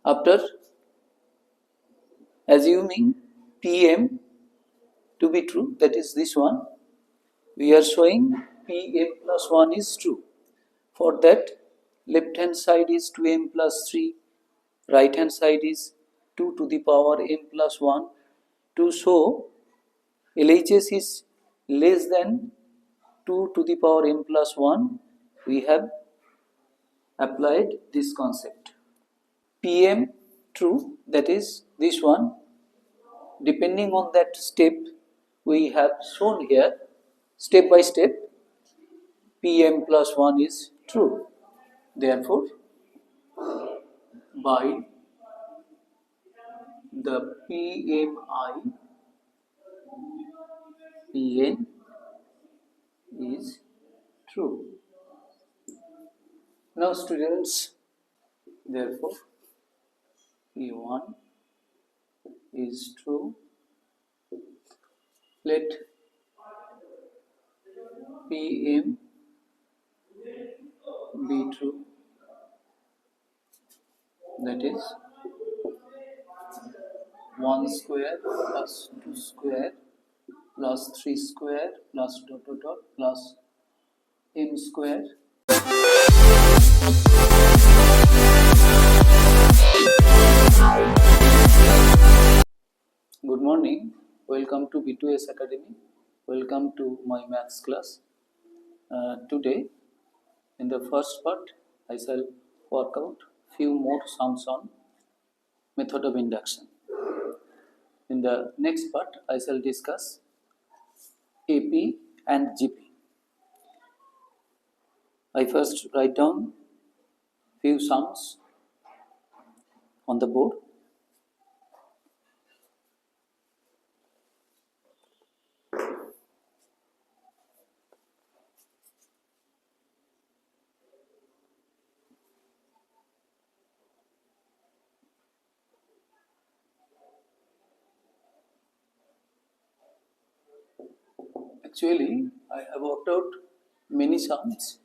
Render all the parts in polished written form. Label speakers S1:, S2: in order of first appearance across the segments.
S1: After assuming Pm to be true, that is this one, we are showing Pm plus 1 is true. For that, left hand side is 2m plus 3, right hand side is 2 to the power m plus 1. To show LHS is less than 2 to the power m plus 1, we have applied this concept. Pm true, that is this one. Depending on that step, we have shown here step by step, Pm plus 1 is true. Therefore, by the PMI, Pn is true. Now students, therefore P1 is true. Let Pm be true. That is 1 square plus 2 square plus 3 square plus dot dot dot plus m square. Good morning, welcome to btosacademy, welcome to my maths class. Today in the first part I shall work out few more sums on method of induction. In the next part I shall discuss AP and GP. I first write down few sums on the board. Actually, I have worked out many sums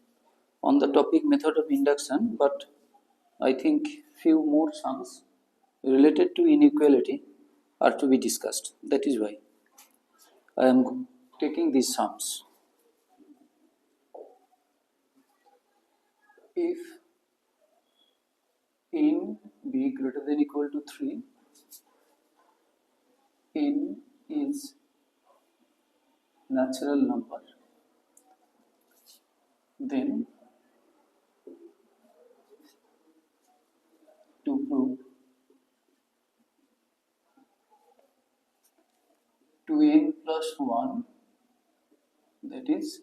S1: on the topic method of induction, but I think few more sums related to inequality are to be discussed. That is why I am taking these sums. If n be greater than equal to 3, n is natural number, then to prove 2n plus 1, that is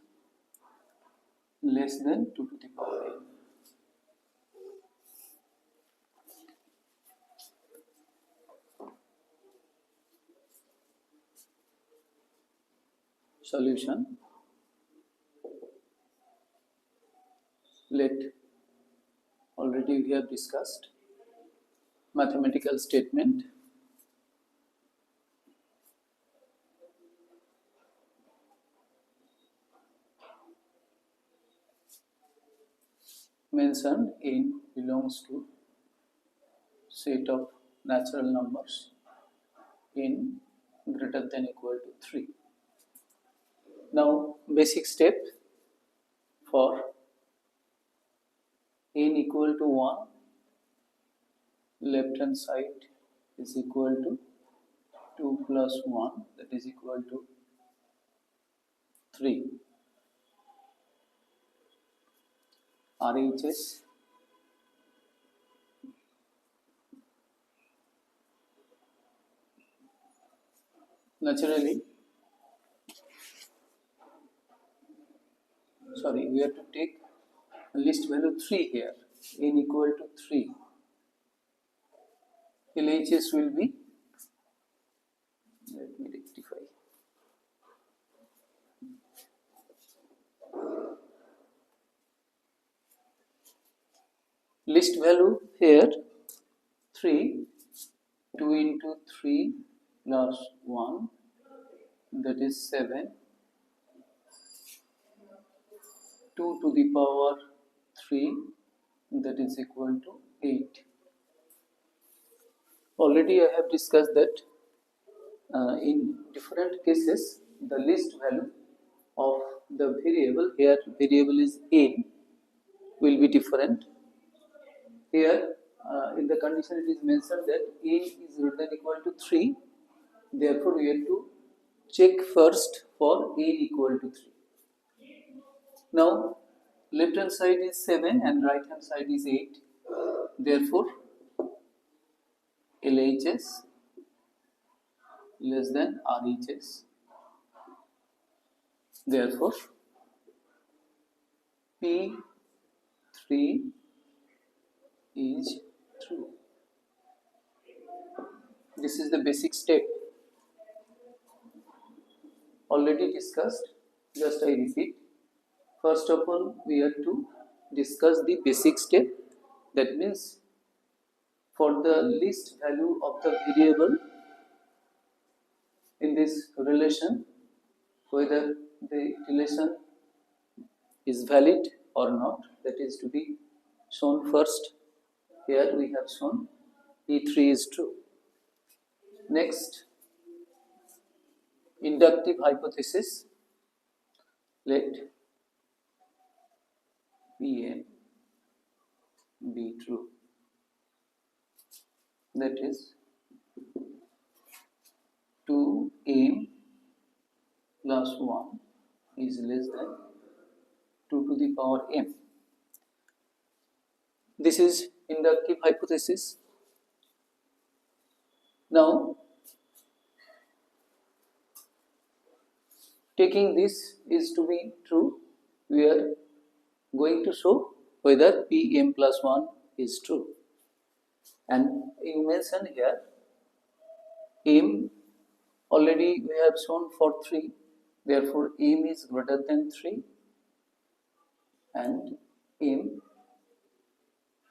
S1: less than 2 to the power n. Solution. Let already we have discussed mathematical statement. Mentioned n belongs to set of natural numbers n greater than equal to 3. Now basic step for n equal to 1, left hand side is equal to 2 plus 1, that is equal to 3. RHS naturally, we have to take list value 3 here, n equal to 3. LHS will be, let me rectify, list value here 3, 2 into 3 plus 1, that is 7, 2 to the power 3, that is equal to 8. Already I have discussed that in different cases the least value of the variable, here variable is n, will be different. Here in the condition it is mentioned that n is greater than equal to 3, therefore we have to check first for n equal to 3. Now left hand side is 7 and right hand side is 8, therefore LHS less than RHS, therefore P3 is true. This is the basic step already discussed, just I repeat. First of all, we have to discuss the basic step, that means for the least value of the variable in this relation, whether the relation is valid or not, that is to be shown first. Here we have shown P3 is true. Next, inductive hypothesis, let Pm be true, that is 2m plus 1 is less than 2 to the power m. This is inductive hypothesis. Now taking this is to be true, we are going to show whether Pm plus 1 is true. And you mention here m already we have shown for 3, therefore m is greater than 3 and m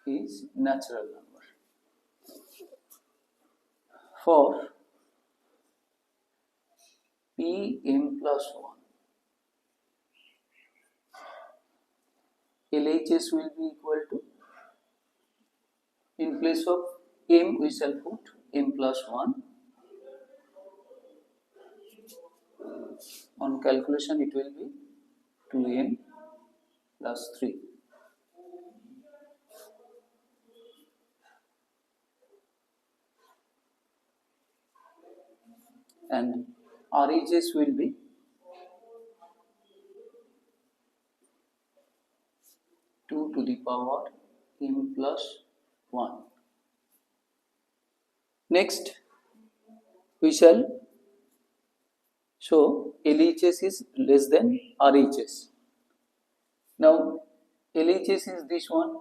S1: is natural number. For Pm plus 1, LHS will be equal to, in place of m we shall put m plus 1, on calculation it will be 2m plus 3. And RHS will be two to the power m plus 1. Next, we shall show LHS is less than RHS. Now, LHS is this one.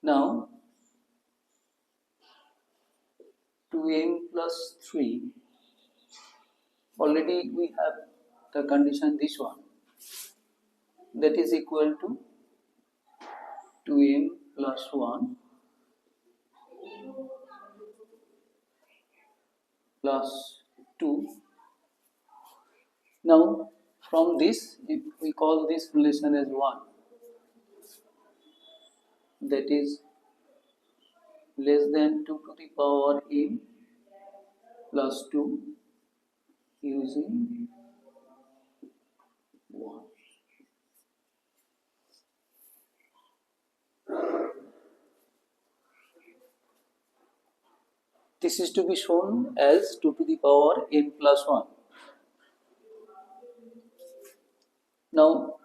S1: Now, 2m plus 3, already we have the condition this one, that is equal to 2m plus 1 plus 2. Now from this, if we call this relation as 1, that is less than 2 to the power m plus 2 using 1. This is to be shown as 2 to the power n plus 1. Now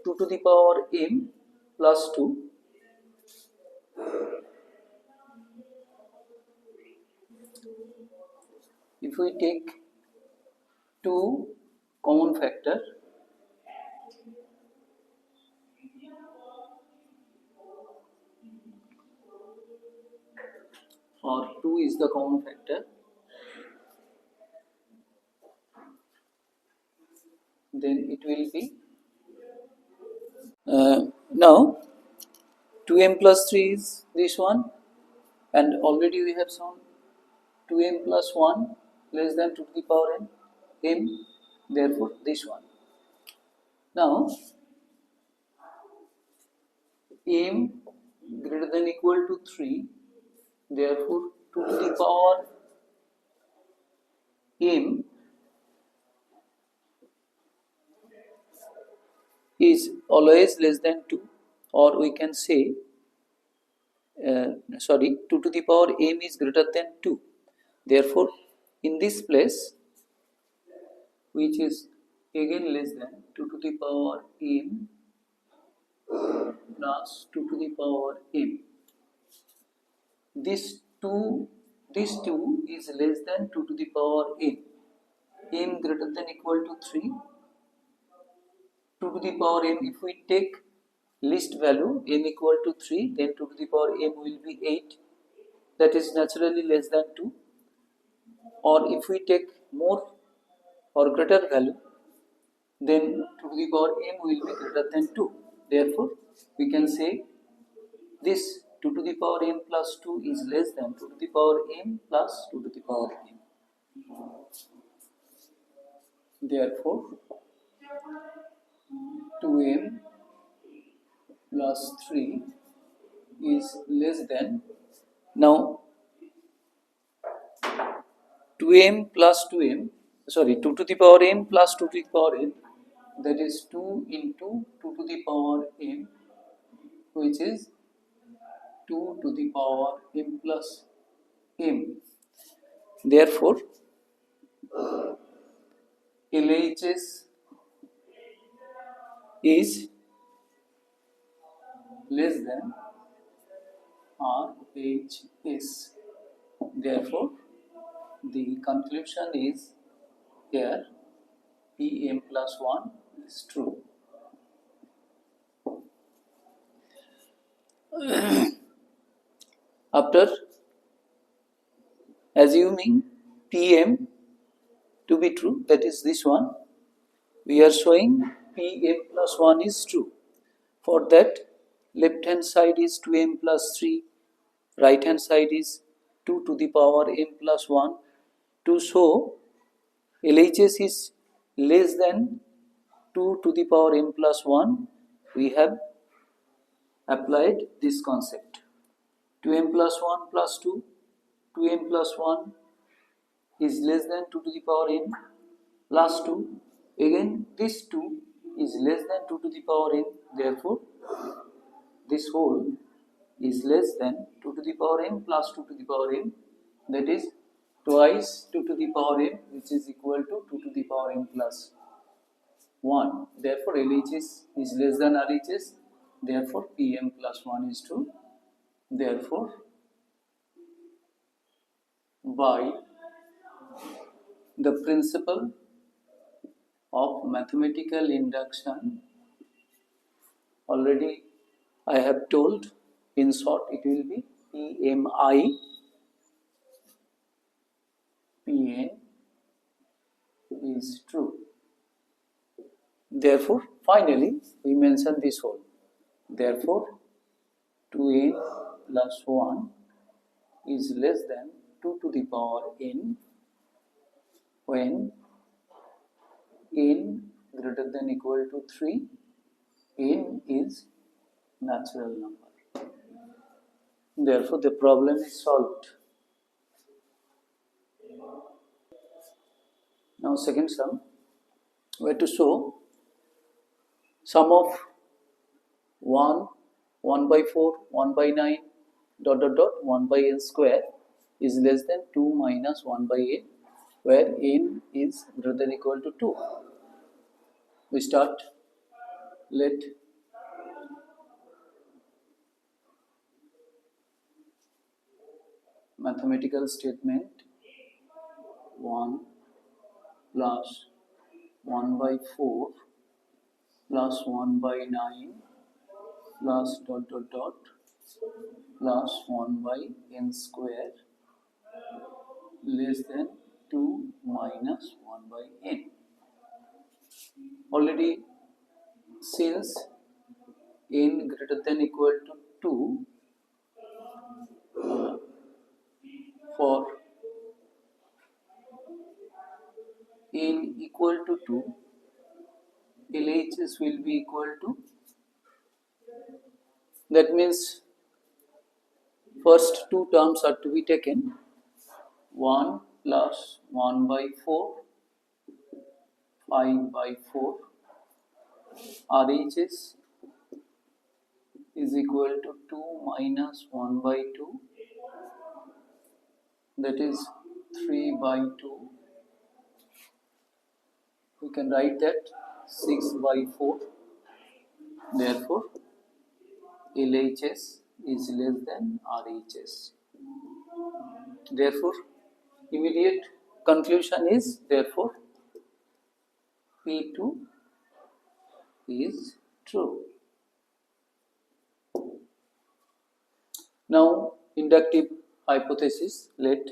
S1: 2 to the power m plus 2, if we take 2 common factor, or 2 is the common factor, then it will be now 2m plus 3 is this one, and already we have shown 2m plus 1 less than 2 to the power n m, therefore this one. Now m greater than equal to 3, therefore 2 to the power m is always less than 2, or we can say 2 to the power m is greater than 2. Therefore, in this place, which is again less than 2 to the power m plus 2 to the power m, this 2 is less than 2 to the power m greater than equal to 3, 2 to the power m, if we take least value m equal to 3, then 2 to the power m will be 8, that is naturally less than 2, or if we take more or greater value, then 2 to the power m will be greater than 2. Therefore, we can say this 2 to the power m plus 2 is less than 2 to the power m plus 2 to the power m. Therefore, 2m plus 3 is less than, now 2m plus 2m, 2 to the power m plus 2 to the power m, that is 2 into 2 to the power m, which is 2 to the power m plus m. Therefore, LHS is less than RHS. Therefore, the conclusion is here Pm plus 1 is true. After assuming Pm to be true, that is this one, we are showing Pm plus 1 is true. For that, left hand side is 2m plus 3, right hand side is 2 to the power m plus 1. To show LHS is less than 2 to the power m plus 1, we have applied this concept. 2m plus 1 plus 2, 2m plus 1 is less than 2 to the power m plus 2. Again, this 2 is less than 2 to the power m. Therefore, this whole is less than 2 to the power m plus 2 to the power m. That is twice 2 to the power m, which is equal to 2 to the power m plus 1. Therefore, LHS is less than RHS. Therefore, Pm plus 1 is true. Therefore, by the principle of mathematical induction, already I have told, in short it will be PMI, Pn is true. Therefore, finally we mention this whole. Therefore, 2n plus 1 is less than 2 to the power n when n greater than equal to 3, n is natural number. Therefore, the problem is solved. Now, second sum, we have to show sum of 1, 1 by 4, 1 by 9, dot dot dot 1 by n square is less than 2 minus 1 by n, where n is greater than equal to 2. We start. Let mathematical statement 1 plus 1 by 4 plus 1 by 9 plus dot dot dot plus 1 by n square less than 2 minus 1 by n. Already, since n greater than equal to 2, for n equal to 2, LHS will be equal to, that means First two terms are to be taken. 1 plus 1 by 4, 5 by 4. RHS is equal to 2 minus 1 by 2, that is 3 by 2. We can write that 6 by 4. Therefore, LHS is less than RHS. Therefore, immediate conclusion is therefore P2 is true. Now, inductive hypothesis, let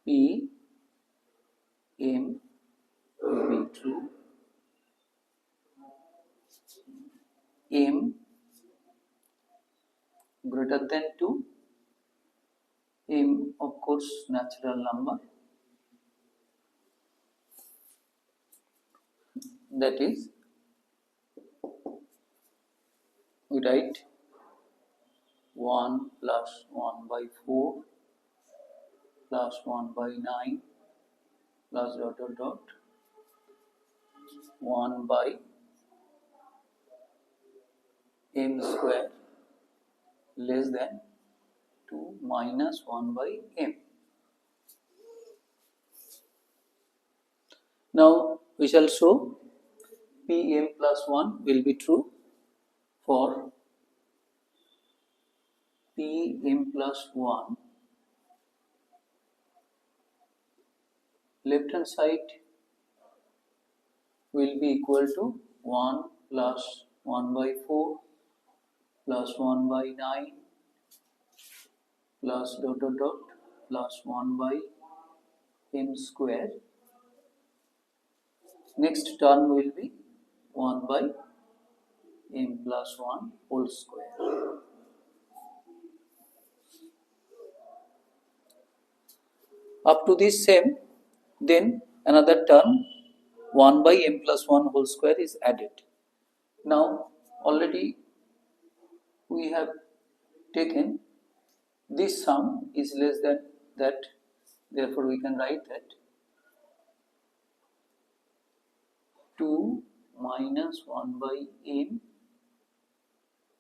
S1: P M be true, M greater than 2, M of course natural number, that is we write 1 plus 1 by 4 plus 1 by 9 plus dot dot dot 1 by m square less than 2 minus 1 by m. Now we shall show Pm plus 1 will be true for Pm plus 1. Left hand side will be equal to 1 plus 1 by 4 plus 1 by 9 plus dot dot dot plus 1 by m square. Next term will be 1 by m plus 1 whole square. Up to this same, then another term 1 by m plus 1 whole square is added. Now already we have taken this sum is less than that, therefore we can write that 2 minus 1 by m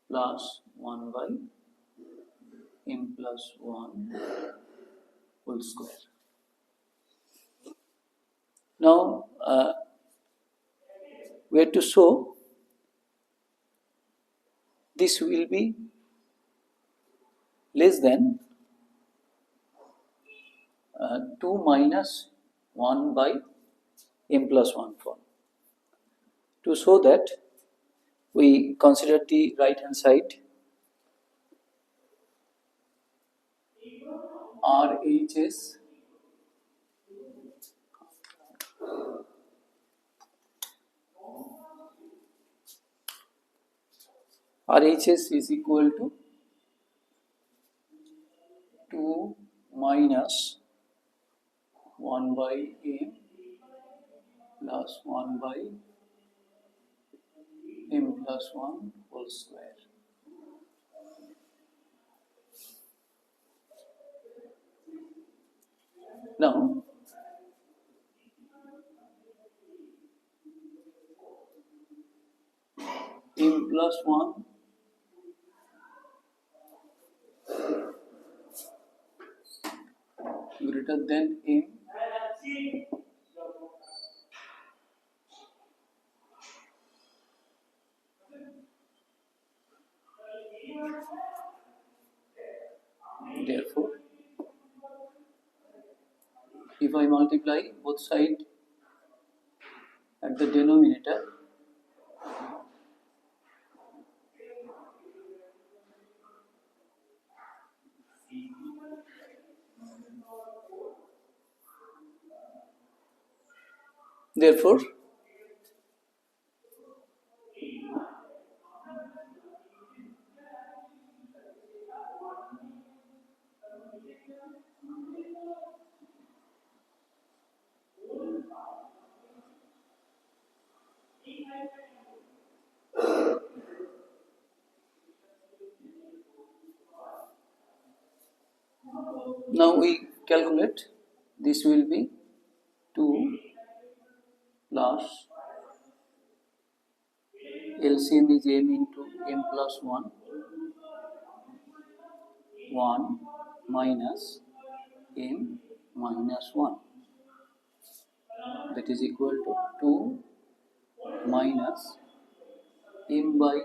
S1: plus 1 by m plus 1 whole square. Now we have to show this will be less than 2 minus 1 by m plus 1 form. To show that, we consider the right hand side. RHS is equal to 2 minus 1 by m plus 1 by m plus 1 whole square. Now, m plus 1 greater than m therefore, if I multiply both sides at the denominator, therefore Now we calculate. This will be 2 plus LCM is m into m plus 1, 1 minus m minus 1, that is equal to 2 minus m by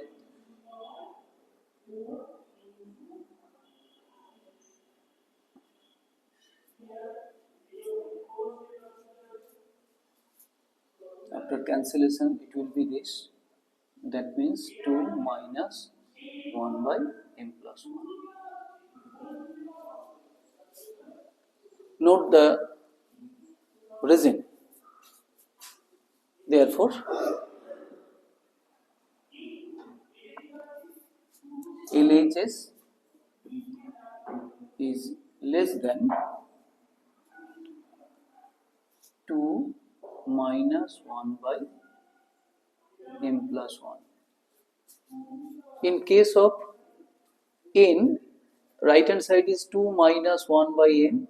S1: after cancellation it will be this, that means 2 minus 1 by m plus 1. Note the reason. Therefore, LHS is less than 2 minus 1 by m plus 1. In case of n, right hand side is 2 minus 1 by n.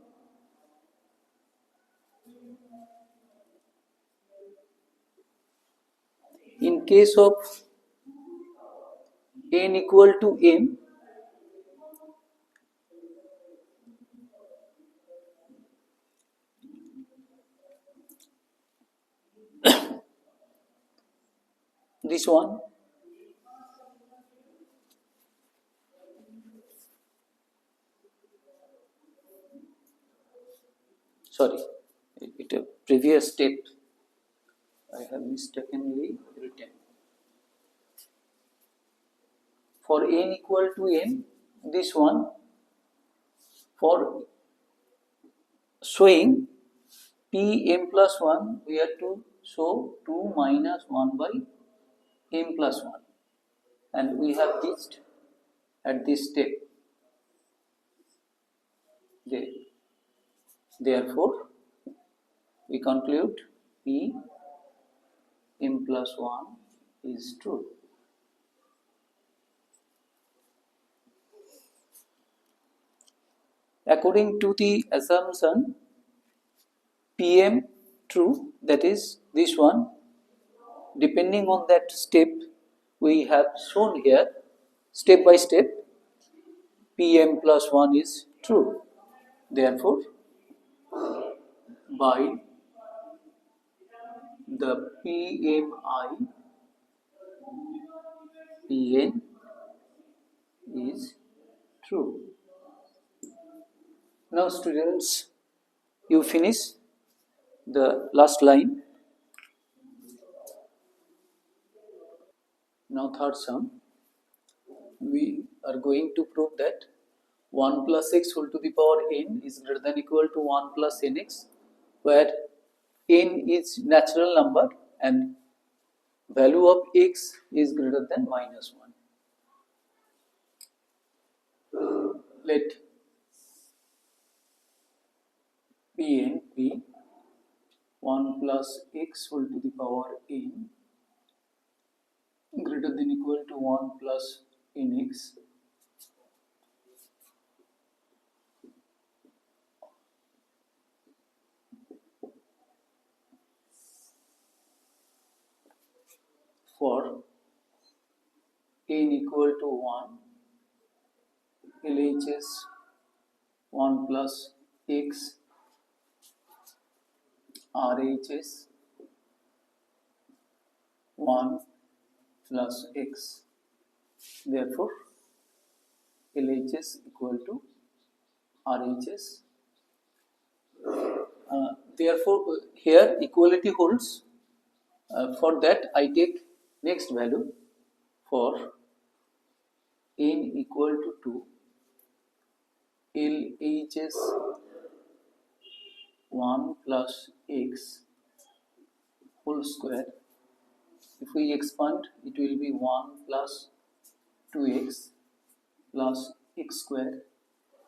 S1: In case of n equal to m, this one, sorry, it a previous step I have mistakenly written. For n equal to m, this one, for showing p m plus 1, we have to show 2 minus 1 by m plus 1, and we have reached at this step. Therefore, we conclude p m plus 1 is true. According to the assumption Pm true, that is this one, depending on that step we have shown here, step by step, Pm plus 1 is true. Therefore, by the PMI, Pn is true. Now students, you finish the last line. Now third sum, we are going to prove that 1 plus x whole to the power n is greater than equal to 1 plus nx, where n is natural number and value of x is greater than minus 1. Let Pn be 1 plus x whole to the power n greater than equal to 1 plus nx, for n equal to 1, LHS 1 plus x, RHS 1 plus x. Therefore, LHS equal to RHS. Therefore, here equality holds. For that, I take next value. For n equal to 2, LHS 1 plus x whole square. If we expand, it will be 1 plus 2x plus x square.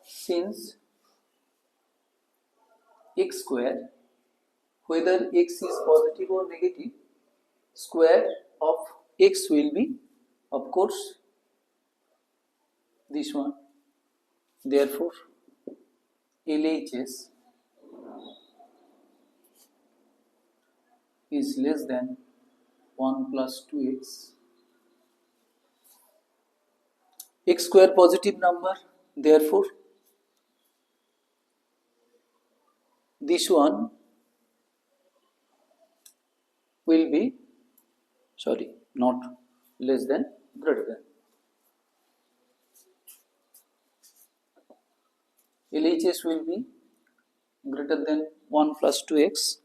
S1: Since x square, whether x is positive or negative, square of x will be, of course, this one. Therefore, LHS is less than 1 plus 2x. X square positive number, therefore this one will be, not less than, greater than. LHS will be greater than 1 plus 2x.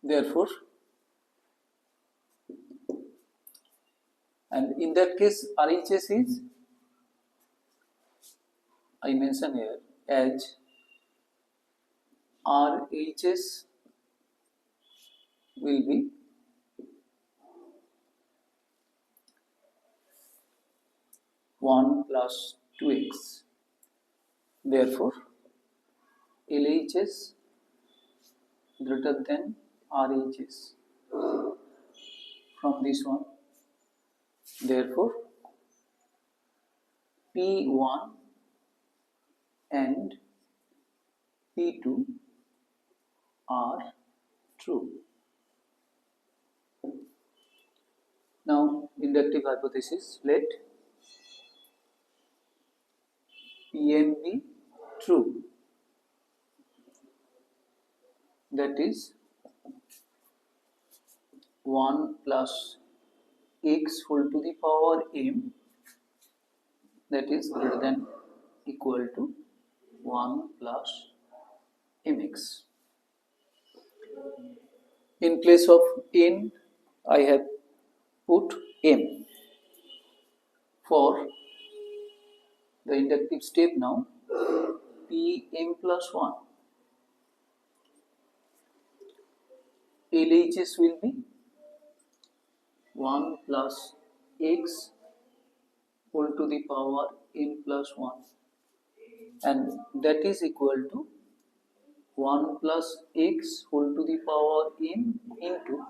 S1: Therefore, and in that case RHS is, I mention here as RHS will be one plus 2x. Therefore, LHS greater than RHS from this one. Therefore, P1 and P2 are true. Now, inductive hypothesis, let PM be true. That is 1 plus x whole to the power m, that is greater than equal to 1 plus mx. In place of n, I have put m. For the inductive step now, Pm plus 1. LHS will be 1 plus x whole to the power n plus 1, and that is equal to 1 plus x whole to the power n into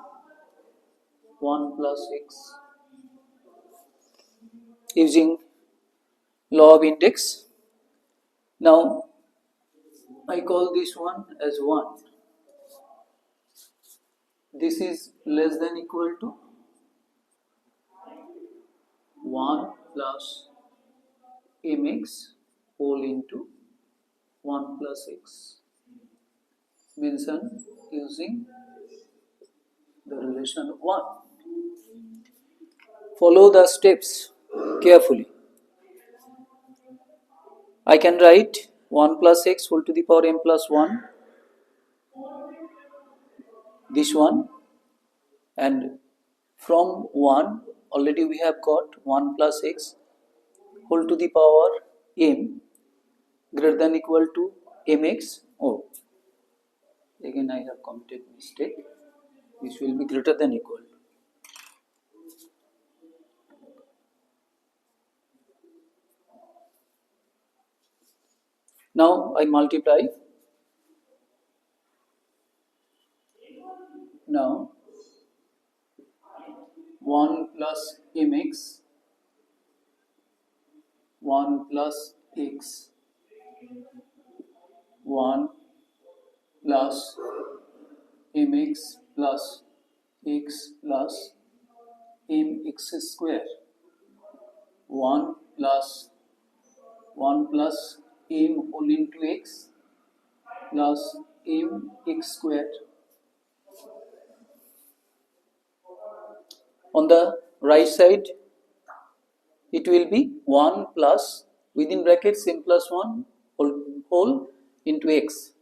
S1: 1 plus x. Using law of index, now I call this one as 1. This is less than equal to 1 plus mx whole into 1 plus x. Mention using the relation of 1. Follow the steps carefully. I can write 1 plus x whole to the power m plus 1, this one, and from 1 already we have got 1 plus x whole to the power m greater than equal to mx. Oh, again I have committed mistake. This will be greater than equal to. Now I multiply. Now 1 plus mx, 1 plus x, 1 plus mx plus x plus mx square, 1 plus m whole into x plus mx square. On the right side, it will be 1 plus, within brackets, m plus 1 whole into x.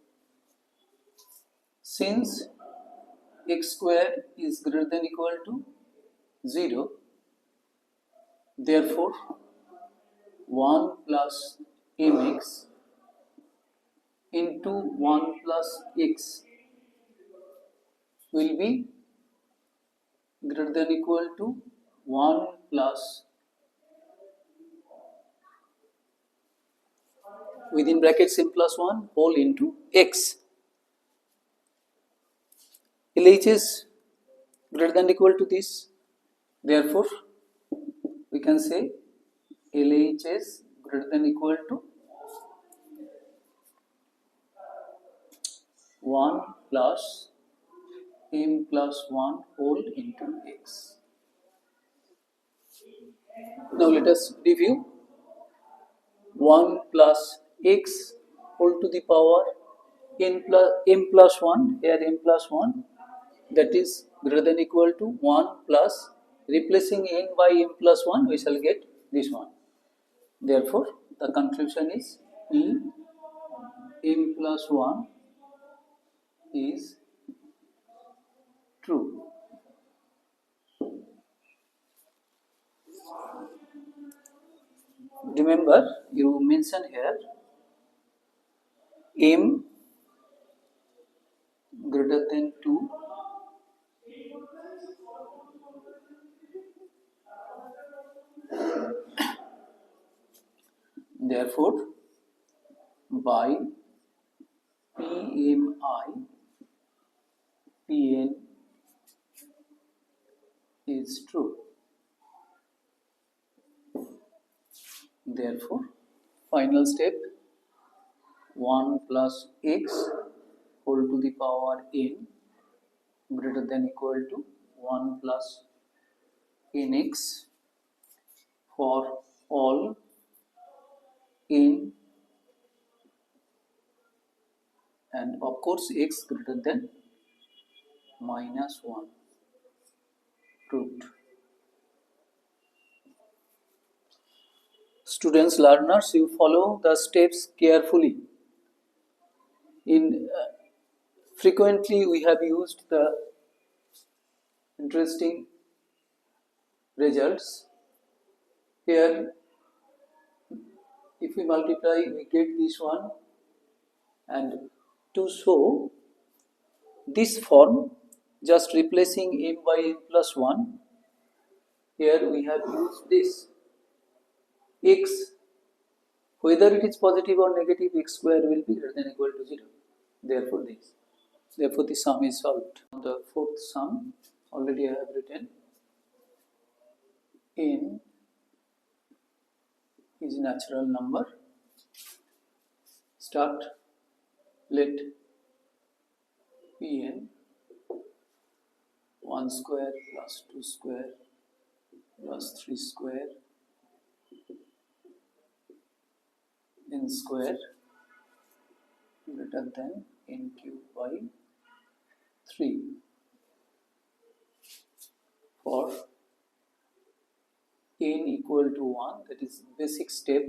S1: Since x square is greater than equal to 0, therefore 1 plus mx into 1 plus x will be greater than equal to 1 plus, within brackets, m plus 1 whole into x. LHS greater than equal to this, therefore we can say LHS greater than equal to 1 plus m plus 1 whole into x. Now let us review. 1 plus x whole to the power m plus 1, here m plus 1, that is greater than equal to 1 plus, replacing n by m plus 1, we shall get this one. Therefore, the conclusion is e m plus 1 is true. Remember, you mention here m greater than 2, therefore by PMI, PN is true. Therefore, final step, 1 plus x whole to the power n greater than equal to 1 plus nx for all n and of course x greater than minus 1 proved. Students, learners, you follow the steps carefully. Frequently we have used the interesting results. Here, if we multiply, we get this one, and to show this form, just replacing m by m plus 1, here we have used this x, whether it is positive or negative, x square will be greater than equal to 0. Therefore this. Therefore the sum is solved. The fourth sum, already I have written, n is natural number. Start. Let Pn 1 square plus 2 square plus 3 square n square greater than n cube by 3 for n equal to 1, that is basic step.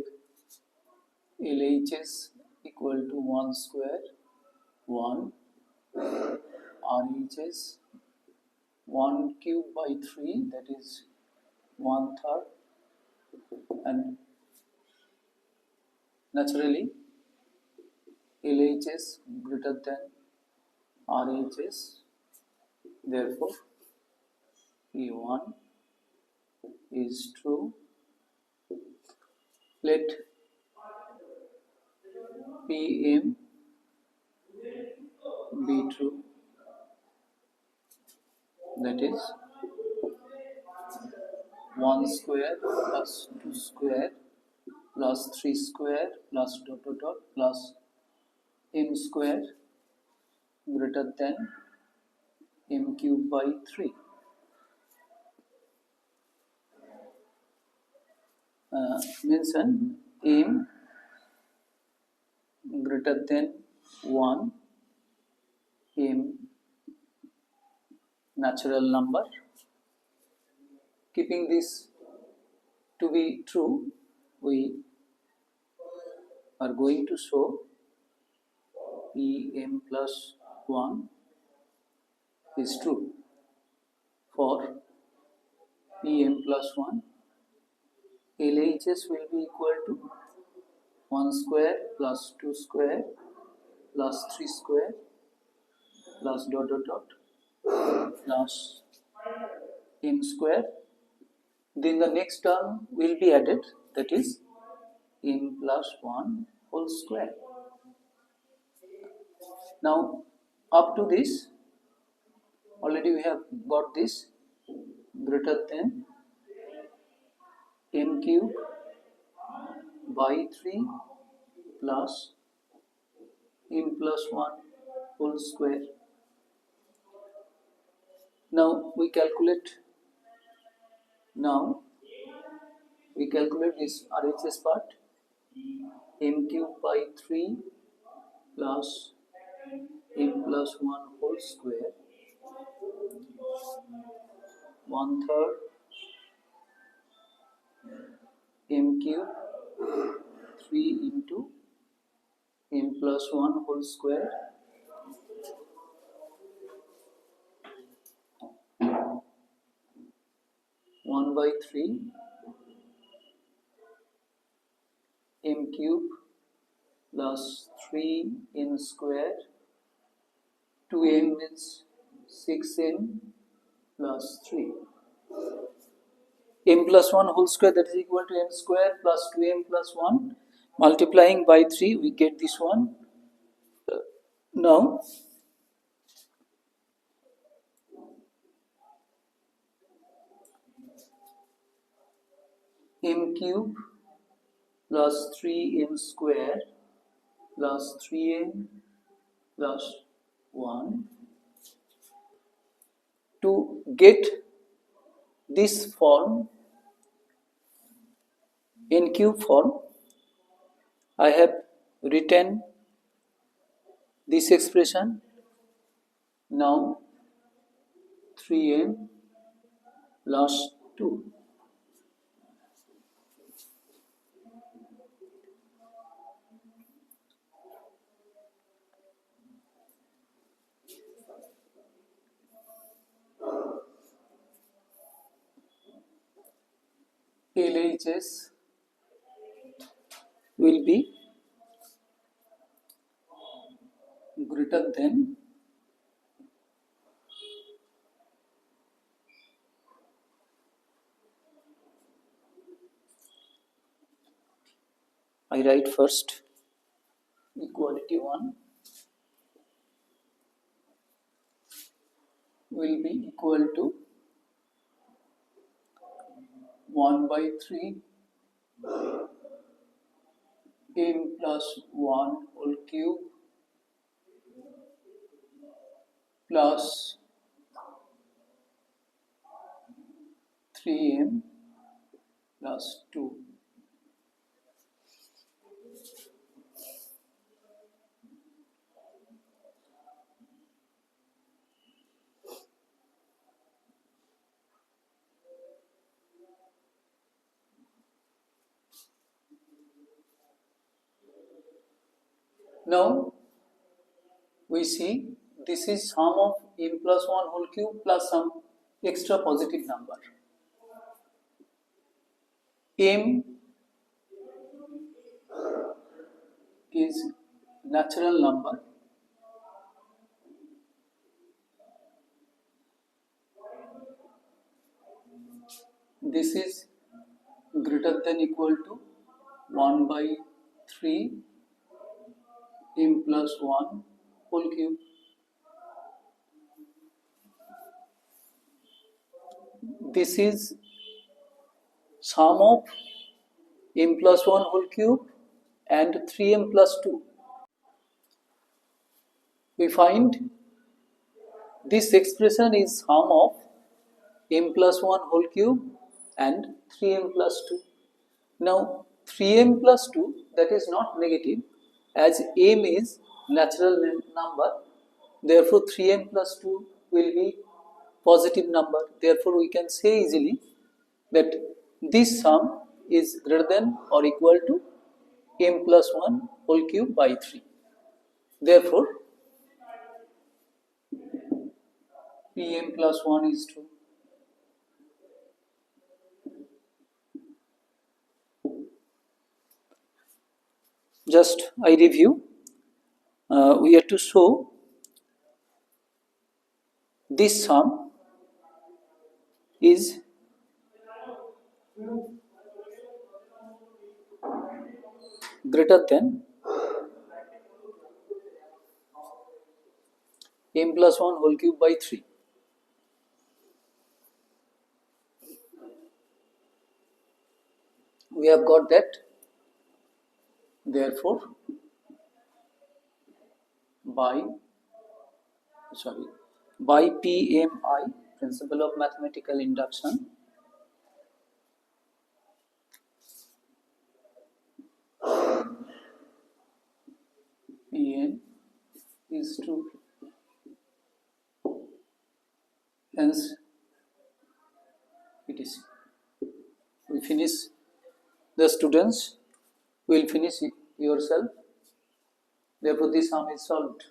S1: LHS equal to 1 square 1, RHS 1 cube by 3, that is 1/3, and naturally LHS greater than RHS, therefore P1 is true. Let PM be true, that is 1 square plus 2 square plus 3 square plus dot dot dot plus m square greater than m cube by 3. Mention m greater than 1, m natural number. Keeping this to be true, we are going to show Pm plus 1 is true. For Pm plus 1, LHS will be equal to 1 square plus 2 square plus 3 square plus dot dot dot plus m square. Then the next term will be added, that is m plus 1 whole square. Now up to this, already we have got this greater than m cube by 3 plus m plus 1 whole square. Now we calculate this RHS part. M cube by 3 plus m plus 1 whole square, 1/3 m cube 3 into m plus 1 whole square, 1/3 m cube plus 3m square, 2m means 6m plus 3. M plus 1 whole square, that is equal to m square plus 2m plus 1. Multiplying by 3 we get this one. Now m cube plus 3m square plus 3m plus 1. To get this form, in cube form, I have written this expression. Now 3m plus 2. LHS will be greater than I write first equality 1 will be equal to 1/3 m plus 1 whole cube plus 3m plus 2. Now we see this is sum of m plus 1 whole cube plus some extra positive number. M is natural number. This is greater than equal to 1/3 m plus 1 whole cube. This is sum of m plus 1 whole cube and 3m plus 2. We find this expression is sum of m plus 1 whole cube and 3m plus 2. Now 3m plus 2, that is not negative, as m is natural number, therefore 3m plus 2 will be positive number. Therefore we can say easily that this sum is greater than or equal to m plus 1 whole cube by 3. Therefore Pm plus 1 is true. Just I review. We have to show this sum is greater than m plus 1 whole cube by 3. We have got that. Therefore, by sorry, by PMI, principle of mathematical induction. Pn is true. Hence, it is. We finish. The students will finish yourself. Therefore, this sum is solved.